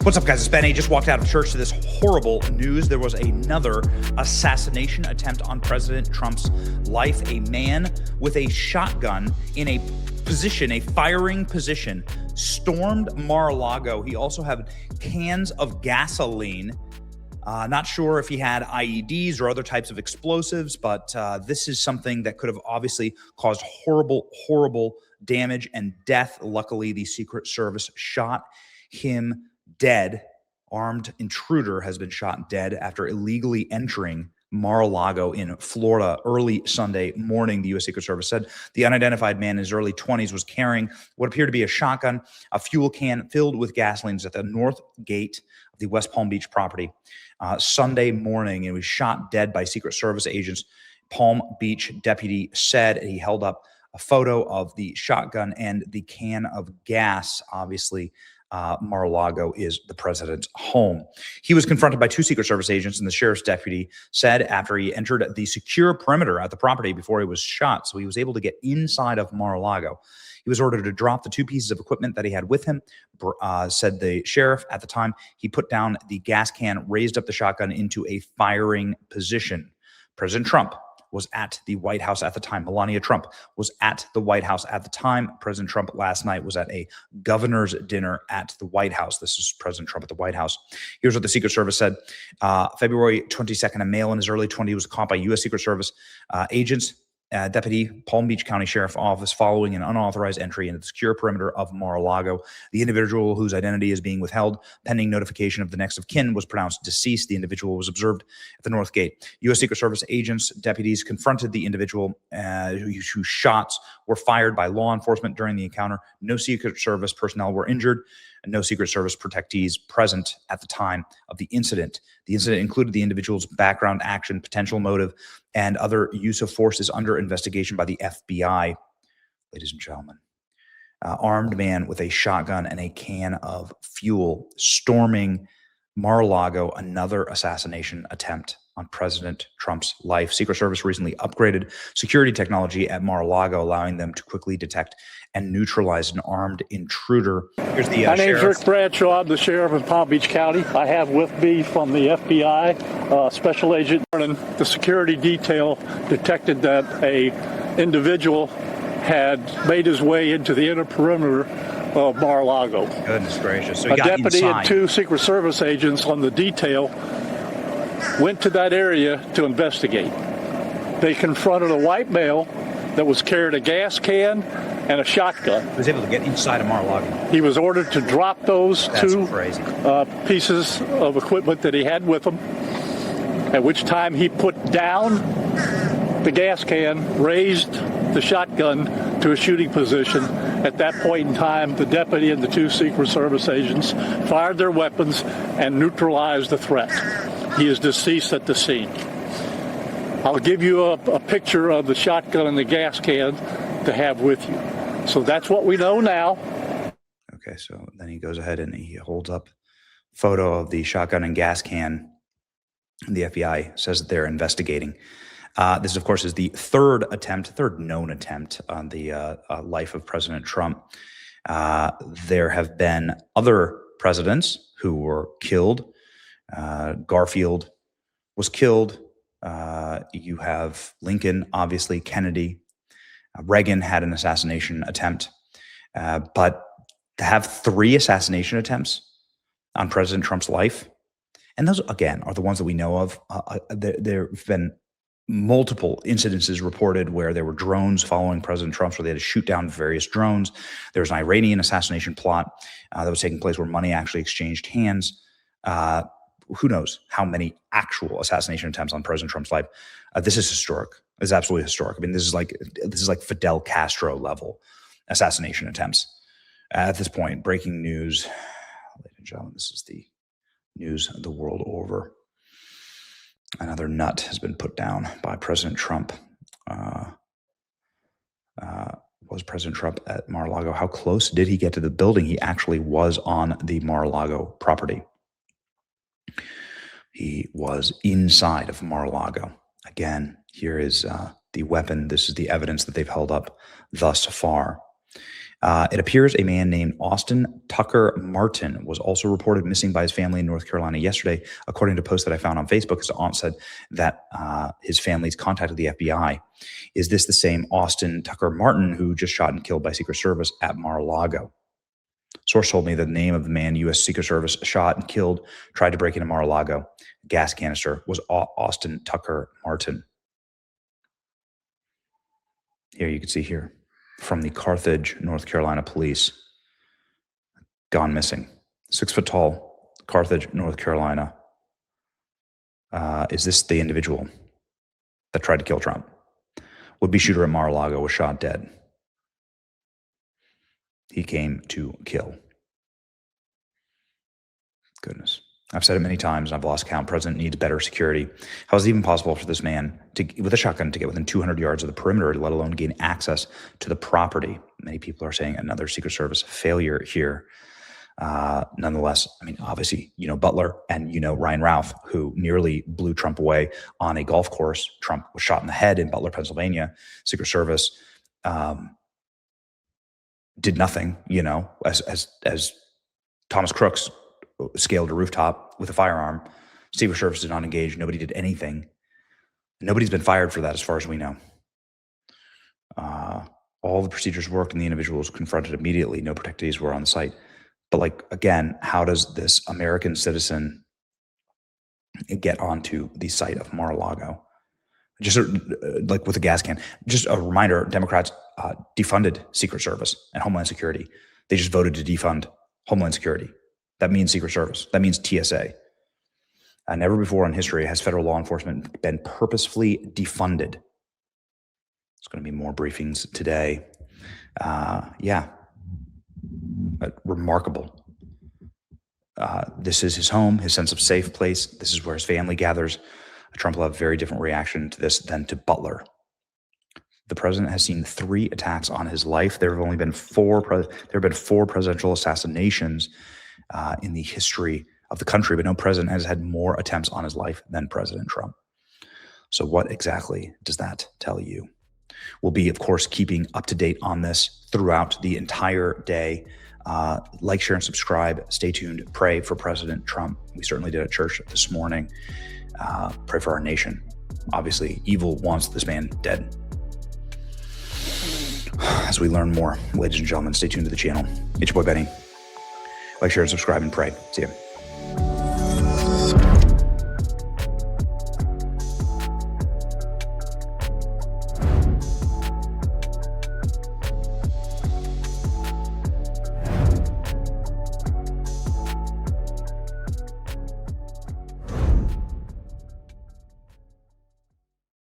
What's up, guys? It's Ben. I just walked out of church to this horrible news. There was another assassination attempt on President Trump's life. A man with a shotgun in a position, a firing position, stormed Mar-a-Lago. He also had cans of gasoline. Not sure if he had IEDs or other types of explosives, but this is something that could have obviously caused horrible, horrible damage and death. Luckily, the Secret Service shot him dead. Armed intruder has been shot dead after illegally entering Mar-a-Lago in Florida early Sunday morning. The U.S. Secret Service said the unidentified man in his early 20s was carrying what appeared to be a shotgun, a fuel can filled with gasoline at the north gate of the West Palm Beach property Sunday morning, and was shot dead by Secret Service agents. Palm Beach deputy said he held up a photo of the shotgun and the can of gas. Obviously, Mar-a-Lago is the president's home. He was confronted by two Secret Service agents, and the sheriff's deputy said after he entered the secure perimeter at the property before he was shot, so he was able to get inside of Mar-a-Lago. He was ordered to drop the two pieces of equipment that he had with him, said the sheriff. At the time, he put down the gas can, raised up the shotgun into a firing position. President Trump was at the White House at the time. Melania Trump was at the White House at the time. President Trump last night was at a governor's dinner at the White House. This is President Trump at the White House. Here's what the Secret Service said. February 22nd, a male in his early 20s was caught by U.S. Secret Service agents. Deputy Palm Beach County Sheriff Office following an unauthorized entry into the secure perimeter of Mar-a-Lago. The individual, whose identity is being withheld pending notification of the next of kin, was pronounced deceased. The individual was observed at the North Gate. U.S. Secret Service agents, deputies confronted the individual whose shots were fired by law enforcement during the encounter. No Secret Service personnel were injured, and no Secret Service protectees present at the time of the incident. The incident included the individual's background, action, potential motive, and other use of force is under investigation by the FBI. Ladies and gentlemen, armed man with a shotgun and a can of fuel storming Mar-a-Lago, another assassination attempt on President Trump's life. Secret Service recently upgraded security technology at Mar-a-Lago, allowing them to quickly detect and neutralize an armed intruder. Here's the My name's sheriff. Rick Bradshaw. I'm the sheriff of Palm Beach County. I have with me from the FBI, special agent. The security detail detected that a individual had made his way into the inner perimeter of Mar-a-Lago. Goodness gracious. So a deputy and two Secret Service agents on the detail went to that area to investigate. They confronted a white male that was carrying a gas can and a shotgun. He was able to get inside of Mar-a-Lago. He was ordered to drop those two crazy. Pieces of equipment that he had with him, at which time he put down the gas can, raised the shotgun to a shooting position. At that point in time, the deputy and the two Secret Service agents fired their weapons and neutralized the threat. He is deceased at the scene. I'll give you a picture of the shotgun and the gas can to have with you. So that's what we know now. Okay, so then he goes ahead and he holds up a photo of the shotgun and gas can. The FBI says that they're investigating. This, of course, is the third known attempt on the life of President Trump. There have been other presidents who were killed. Garfield was killed. You have Lincoln, obviously, Kennedy. Reagan had an assassination attempt. But to have three assassination attempts on President Trump's life, and those, again, are the ones that we know of. There have been multiple incidences reported where there were drones following President Trump, so they had to shoot down various drones. There was an Iranian assassination plot that was taking place where money actually exchanged hands. Who knows how many actual assassination attempts on President Trump's life. This is historic. This is absolutely historic. I mean, this is like Fidel Castro level assassination attempts. At this point, breaking news, ladies and gentlemen, this is the news the world over. Another nut has been put down by President Trump. Was President Trump at Mar-a-Lago? How close did he get to the building? He actually was on the Mar-a-Lago property. He was inside of Mar-a-Lago. Again, here is the weapon. This is the evidence that they've held up thus far. It appears a man named Austin Tucker Martin was also reported missing by his family in North Carolina yesterday. According to a post that I found on Facebook, his aunt said that his family's contacted the FBI. Is this the same Austin Tucker Martin who just shot and killed by Secret Service at Mar-a-Lago? Source told me the name of the man U.S. Secret Service shot and killed, tried to break into Mar-a-Lago. Gas canister was Austin Tucker Martin. Here you can see here from the Carthage, North Carolina police. Gone missing. 6 foot tall, Carthage, North Carolina. Is this the individual that tried to kill Trump? Would-be shooter at Mar-a-Lago was shot dead. He came to kill. Goodness. I've said it many times, and I've lost count. President needs better security. How is it even possible for this man with a shotgun to get within 200 yards of the perimeter, let alone gain access to the property? Many people are saying another Secret Service failure here. Nonetheless, I mean, obviously, Butler and Ryan Ralph, who nearly blew Trump away on a golf course. Trump was shot in the head in Butler, Pennsylvania. Secret Service did nothing, as Thomas Crooks scaled a rooftop with a firearm. Secret Service did not engage. Nobody did anything. Nobody's been fired for that as far as we know. All the procedures worked and the individual was confronted immediately. No protectees were on the site. But again, how does this American citizen get onto the site of Mar-a-Lago? Just with a gas can. Just a reminder, Democrats defunded Secret Service and Homeland Security. They just voted to defund Homeland Security. That means Secret Service. That means TSA. Never before in history has federal law enforcement been purposefully defunded. There's going to be more briefings today. Remarkable. This is his home, his sense of safe place. This is where his family gathers. Trump will have a very different reaction to this than to Butler. The president has seen 3 attacks on his life. There have been 4 presidential assassinations in the history of the country, but no president has had more attempts on his life than President Trump. So what exactly does that tell you? We'll be, of course, keeping up to date on this throughout the entire day. Like, share, and subscribe. Stay tuned. Pray for President Trump. We certainly did at church this morning. Pray for our nation. Obviously, evil wants this man dead. As we learn more, ladies and gentlemen, stay tuned to the channel. It's your boy Benny. Like, share, and subscribe, and pray. See you.